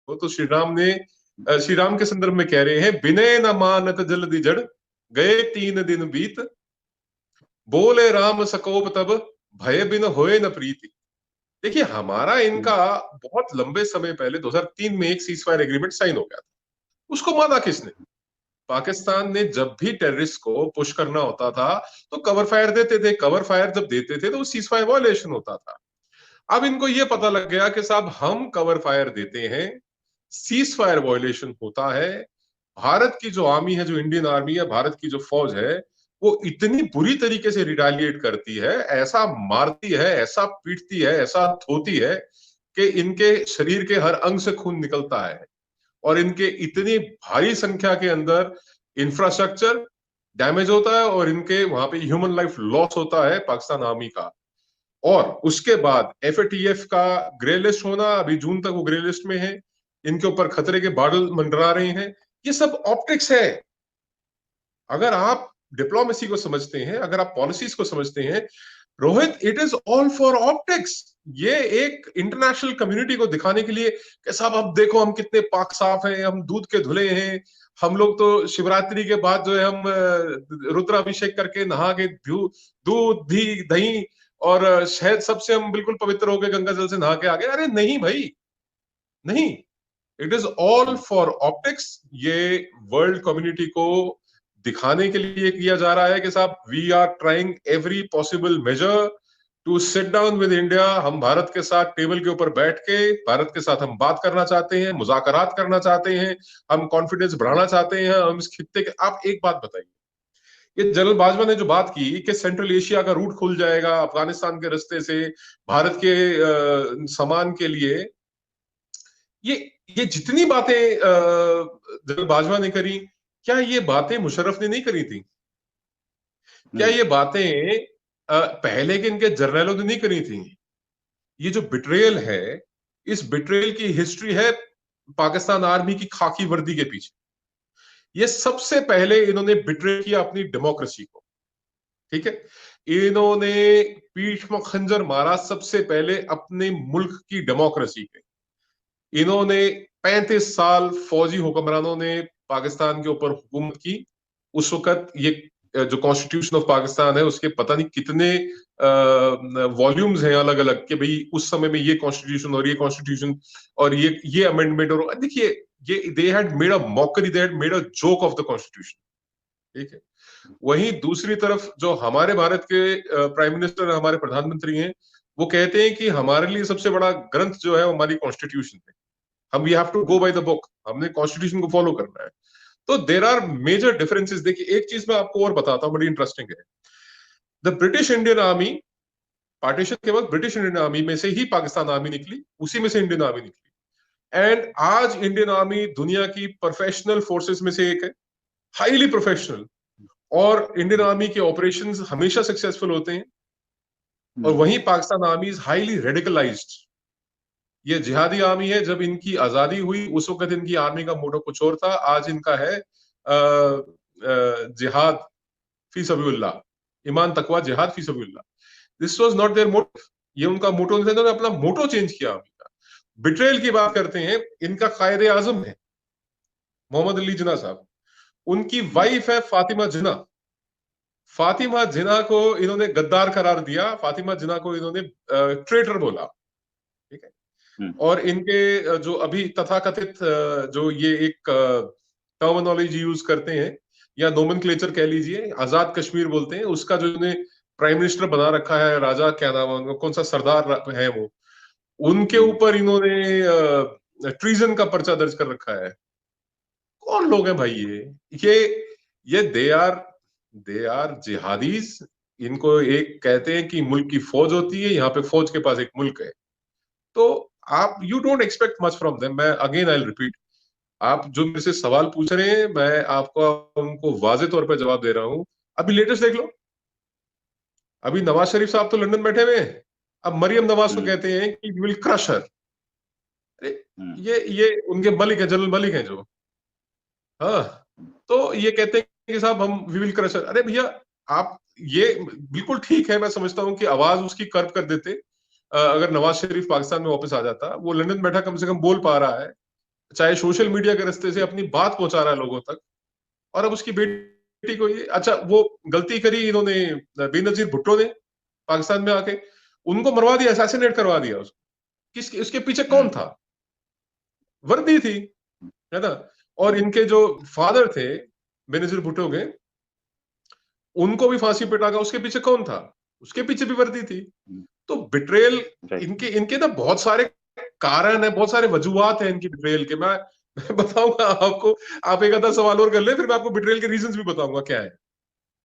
तो श्री राम के संदर्भ में कह रहे हैं, विनय न मानत जल्दी जड़, गए 3 दिन बीत, बोले राम सकोप तब, भय बिन होए न प्रीति। देखिए, हमारा इनका बहुत लंबे समय पहले 2003 में एक सीज फायर एग्रीमेंट साइन हो गया था। उसको माना किसने? पाकिस्तान ने जब भी टेररिस्ट को पुश करना होता था तो कवर फायर देते थे। कवर फायर जब देते थे तो वो सीज फायर वायलेशन होता था। अब इनको ये पता लग गया कि साहब हम कवर फायर देते हैं, सीज फायर वायलेशन होता है। भारत की जो आर्मी है, जो इंडियन आर्मी है, भारत की जो फौज है, वो इतनी बुरी तरीके से रिटालिएट करती है, ऐसा मारती है, ऐसा पीटती है, ऐसा धोती है कि इनके शरीर के हर अंग से खून निकलता है और इनके इतनी भारी संख्या के अंदर इंफ्रास्ट्रक्चर डैमेज होता है और इनके वहां पे ह्यूमन लाइफ लॉस होता है पाकिस्तान आर्मी का। और उसके बाद एफएटीएफ का ग्रे लिस्ट होना, अभी जून तक वो ग्रे लिस्ट में है, इनके ऊपर खतरे के बादल मंडरा रहे हैं। ये सब ऑप्टिक्स है। अगर आप डिप्लोमेसी को समझते हैं, अगर आप पॉलिसीज को समझते हैं, Rohit, it is all for optics. ये एक इंटरनेशनल कम्युनिटी को दिखाने के लिए कि साहब अब देखो हम कितने पाक साफ हैं, हम दूध के धुले हैं, हम लोग तो शिवरात्रि के बाद जो है हम रुद्राभिषेक करके नहा के दूध धी दही और शहद सबसे हम बिल्कुल पवित्र हो गए, गंगा जल से नहा के आ गए। अरे नहीं भाई, नहीं, it is all for optics. ये वर्ल्ड कम्युनिटी को दिखाने के लिए किया जा रहा है कि साहब we are trying every possible measure to sit down with India. हम भारत के साथ टेबल के ऊपर बैठ के भारत के साथ हम बात करना चाहते हैं, मुज़ाकरात करना चाहते हैं, हम कॉन्फिडेंस बढ़ाना चाहते हैं। हम इस खित्ते के, आप एक बात बताइए, ये जनरल बाजवा ने जो बात की कि सेंट्रल एशिया का रूट खुल जाएगा अफगानिस्तान के रास्ते से भारत के सामान के लिए, ये ये जितनी बातें जनरल बाजवा ने करी, क्या ये बातें मुशर्रफ ने नहीं करी थी? क्या ये बातें पहले के इनके जर्नलों ने नहीं करी थी? ये जो बिट्रेयल है, इस बिट्रेयल की हिस्ट्री है पाकिस्तान आर्मी की खाकी वर्दी के पीछे। ये सबसे पहले इन्होंने बिट्रे किया अपनी डेमोक्रेसी को, ठीक है? इन्होंने पीठ में खंजर मारा सबसे पहले अपने मुल्क की डेमोक्रेसी पे। इन्होंने 35 साल फौजी हुक्मरानों ने पाकिस्तान के ऊपर हुकूमत की। उस वक्त ये जो कॉन्स्टिट्यूशन ऑफ पाकिस्तान है उसके पता नहीं कितने वॉल्यूम्स हैं अलग अलग, कि भाई उस समय में ये कॉन्स्टिट्यूशन और ये कॉन्स्टिट्यूशन और ये अमेंडमेंट, और देखिए ये they had made a mockery, they had made a joke of the constitution, ठीक है? वहीं दूसरी तरफ जो हमारे भारत के प्राइम मिनिस्टर, हमारे प्रधानमंत्री हैं, वो कहते हैं कि हमारे लिए सबसे बड़ा ग्रंथ जो है वो हमारी कॉन्स्टिट्यूशन है। हम we have to go by the book, हमने कॉन्स्टिट्यूशन को फॉलो करना है। तो देर आर मेजर डिफरेंसेस। देखिए, एक चीज मैं आपको और बताता हूं, बड़ी इंटरेस्टिंग है। The British Indian army, partition के वक्त ब्रिटिश इंडियन आर्मी में से ही पाकिस्तान आर्मी निकली, उसी में से इंडियन आर्मी निकली। एंड आज इंडियन आर्मी दुनिया की प्रोफेशनल फोर्सेस में से एक है, हाईली प्रोफेशनल। और इंडियन आर्मी के ऑपरेशंस हमेशा सक्सेसफुल होते हैं। और वहीं Pakistan army is highly radicalised. ये जिहादी आर्मी है। जब इनकी आजादी हुई उस वक्त इनकी आर्मी का मोटो कुछ और था, आज इनका है जिहाद फी सबीलिल्लाह, ईमान तकवा जिहाद फी सबीलिल्लाह। दिस वाज नॉट देयर मोटो, ये उनका मोटो नहीं था, इन्होंने अपना मोटो चेंज किया आर्मी का। बिट्रेल की बात करते हैं, इनका कायदे आजम है मोहम्मद अली जिन्ना साहब, उनकी वाइफ है फातिमा जिन्ना। फातिमा जिन्ना को इन्होंने गद्दार करार दिया, फातिमा जिन्ना को इन्होंने ट्रेटर बोला, ठीक है? और इनके जो अभी तथाकथित जो ये एक टर्मिनोलॉजी यूज करते हैं या नोमेनक्लेचर कह लीजिए, आजाद कश्मीर बोलते हैं, उसका जो इन्हें प्राइम मिनिस्टर बना रखा है, राजा क्या नाम है उनका, कौन सा सरदार है वो, उनके ऊपर इन्होंने ट्रीजन का पर्चा दर्ज कर रखा है। कौन लोग हैं भाई ये दे आर जिहादीज। इनको एक कहते हैं कि मुल्क की फौज होती है, यहाँ पे फौज के पास एक मुल्क है। तो आप you don't expect much from them. मैं अगेन आई रिपीट, आप जो मेरे से सवाल पूछ रहे हैं, मैं आपको उनको वाजे तौर पर जवाब दे रहा हूं। अभी लेटेस्ट देख लो, अभी नवाज शरीफ साहब तो लंदन बैठे हुए हैं, अब मरियम नवाज को कहते हैं कि वी विल क्रश हर। अरे ये उनके मलिक है, जनरल मलिक है जो, हाँ, तो ये कहते हैं कि साहब हम वी विल क्रश हर। अरे भैया, आप ये बिल्कुल ठीक है, मैं समझता हूं कि आवाज उसकी कर्ब कर देते अगर नवाज शरीफ पाकिस्तान में वापस आ जाता। वो लंदन बैठा कम से कम बोल पा रहा है, चाहे सोशल मीडिया के रास्ते से अपनी बात पहुंचा रहा है लोगों तक। और अब उसकी बेटी को ये, अच्छा वो गलती करी इन्होंने, बेनजीर भुट्टो ने पाकिस्तान में आके उनको मरवा दिया, असैसिनेट करवा दिया उसको। किस उसके पीछे कौन था? वर्दी थी, है ना। और इनके जो फादर थे बेनजीर भुट्टो के, उनको भी फांसी पे टांगा, उसके पीछे कौन था? उसके पीछे भी वर्दी थी। तो बिट्रेल, इनके इनके ना बहुत सारे कारण है, बहुत सारे वजूहात हैं इनकी बिट्रेल के। मैं बताऊंगा आपको, आप एक आधा सवाल और कर ले, फिर मैं आपको बिट्रेल के रीजंस भी बताऊंगा क्या है।